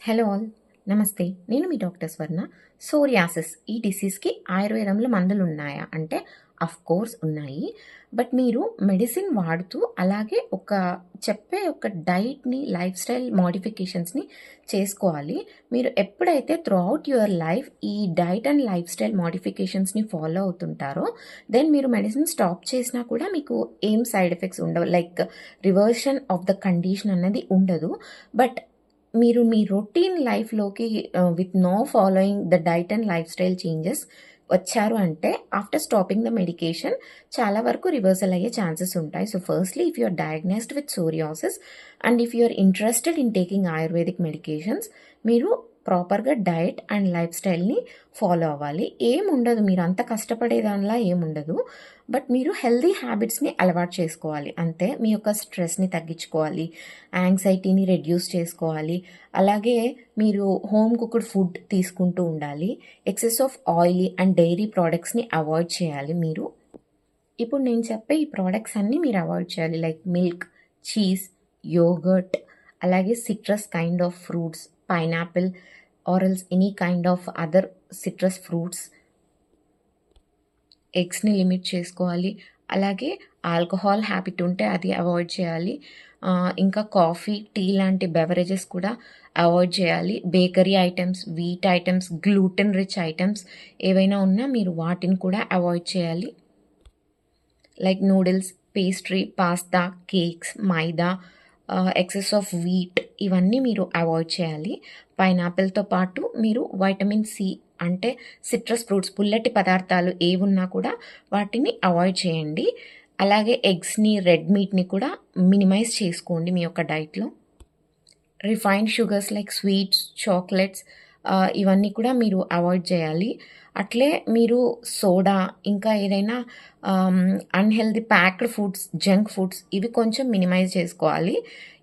Hello all, నమస్తే. నేను మీ doctor స్వర్ణ. Psoriasis ఈ డిసీజ్కి ఆయుర్వేదంలో మందులు ఉన్నాయా అంటే కోర్స్ ఉన్నాయి. బట్ మీరు మెడిసిన్ వాడుతూ అలాగే చెప్పే ఒక డైట్ని లైఫ్ స్టైల్ మోడిఫికేషన్స్ని చేసుకోవాలి. మీరు ఎప్పుడైతే త్రూ అవుట్ యువర్ లైఫ్ ఈ డైట్ అండ్ లైఫ్ స్టైల్ మోడిఫికేషన్స్ని ఫాలో అవుతుంటారో దెన్ మీరు మెడిసిన్ స్టాప్ చేసినా కూడా మీకు ఏం సైడ్ ఎఫెక్ట్స్ ఉండవు, like reversion of the condition అన్నది ఉండదు. బట్ మీరు మీ రొటీన్ లైఫ్‌లోకి with no following the diet and lifestyle changes వచ్చారు అంటే ఆఫ్టర్ స్టాపింగ్ ద మెడికేషన్ చాలా వరకు రివర్సల్ అయ్యే ఛాన్సెస్ ఉంటాయి. So firstly if you are diagnosed with psoriasis and if you are interested in taking ayurvedic medications, మీరు ప్రాపర్‌గా diet and లైఫ్ స్టైల్‌ని ఫాలో అవ్వాలి. ఏముండదు, మీరు అంత కష్టపడే దానిలా ఏముండదు. బట్ మీరు హెల్తీ హ్యాబిట్స్ని అలవాటు చేసుకోవాలి అంతే. మీ యొక్క స్ట్రెస్ని తగ్గించుకోవాలి, యాంగ్జైటీని రెడ్యూస్ చేసుకోవాలి. అలాగే మీరు హోమ్ కుక్డ్ ఫుడ్ తీసుకుంటూ ఉండాలి. Excess of oily and dairy ప్రోడక్ట్స్ని అవాయిడ్ చేయాలి. మీరు ఇప్పుడు నేను చెప్పే ఈ ప్రోడక్ట్స్ అన్నీ మీరు అవాయిడ్ చేయాలి, లైక్ మిల్క్, చీజ్, యోగర్ట్, అలాగే citrus kind of fruits, pineapple or else any kind of other citrus fruits. ఎగ్స్ని లిమిట్ చేసుకోవాలి. అలాగే ఆల్కహాల్ హ్యాబిట్ ఉంటే అది అవాయిడ్ చేయాలి. ఇంకా కాఫీ, టీ లాంటి బెవరేజెస్ కూడా అవాయిడ్ చేయాలి. Bakery items, wheat items, gluten rich items ఏవైనా ఉన్నా మీరు వాటిని కూడా అవాయిడ్ చేయాలి. Like noodles, pastry, pasta, cakes, maida, excess of wheat ఇవన్నీ మీరు అవాయిడ్ చేయాలి. పైనాపిల్తో పాటు మీరు వైటమిన్ సి అంటే సిట్రస్ ఫ్రూట్స్, పుల్లటి పదార్థాలు ఏవున్నా కూడా వాటిని అవాయిడ్ చేయండి. అలాగే ఎగ్స్ని, రెడ్ మీట్ని కూడా మినిమైజ్ చేసుకోండి మీ యొక్క డైట్లో. Refined sugars like sweets, chocolates ఇవన్నీ కూడా మీరు అవాయిడ్ చేయాలి. అట్లే మీరు సోడా, ఇంకా ఏదైనా unhealthy packed foods, junk foods ఇవి కొంచెం మినిమైజ్ చేసుకోవాలి.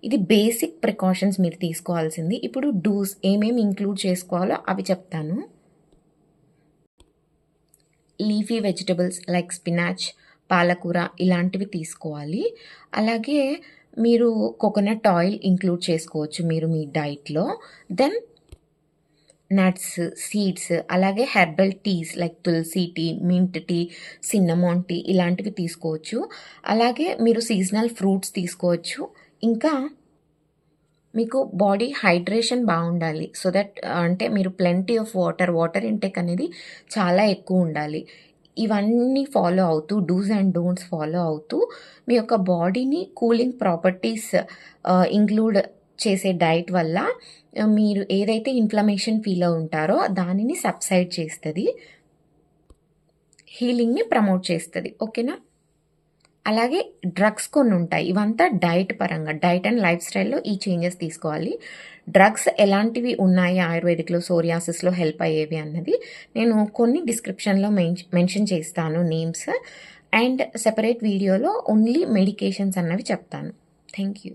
ఇది బేసిక్ ప్రికాషన్స్ మీరు తీసుకోవాల్సింది. ఇప్పుడు డూస్ ఏమేమి ఇంక్లూడ్ చేసుకోవాలో అవి చెప్తాను. లీఫీ వెజిటబుల్స్ లైక్ స్పినాచ్, పాలకూర ఇలాంటివి తీసుకోవాలి. అలాగే మీరు కోకోనట్ ఆయిల్ ఇంక్లూడ్ చేసుకోవచ్చు మీరు మీ డైట్‌లో. దెన్ నట్స్, సీడ్స్, అలాగే herbal teas like tulsi tea, mint tea, cinnamon tea ఇలాంటివి తీసుకోవచ్చు. అలాగే మీరు సీజనల్ ఫ్రూట్స్ తీసుకోవచ్చు. ఇంకా మీకు బాడీ హైడ్రేషన్ బాగుండాలి. సో దట్ అంటే మీరు ప్లెంటీ ఆఫ్ వాటర్ ఇంటేక్ అనేది చాలా ఎక్కువ ఉండాలి. ఇవన్నీ ఫాలో అవుతూ డూస్ అండ్ డోంట్స్ ఫాలో అవుతూ మీ యొక్క బాడీని కూలింగ్ ప్రాపర్టీస్ ఇంక్లూడ్ చేసే డైట్ వల్ల మీరు ఏదైతే ఇన్ఫ్లమేషన్ ఫీల్ ఉంటారో దానిని సబ్సైడ్ చేస్తుంది, హీలింగ్ని ప్రమోట్ చేస్తుంది. ఓకేనా? అలాగే డ్రగ్స్ కొన్ని ఉంటాయి. ఇవంతా డైట్ పరంగా, డైట్ అండ్ లైఫ్ స్టైల్లో ఈ చేంజెస్ తీసుకోవాలి. డ్రగ్స్ ఎలాంటివి ఉన్నాయి ఆయుర్వేదిక్లో సోరియాసిస్లో హెల్ప్ అయ్యేవి అన్నది నేను కొన్ని డిస్క్రిప్షన్లో మెన్షన్ చేస్తాను నేమ్స్. అండ్ సెపరేట్ వీడియోలో ఓన్లీ మెడికేషన్స్ అన్నవి చెప్తాను. Thank you.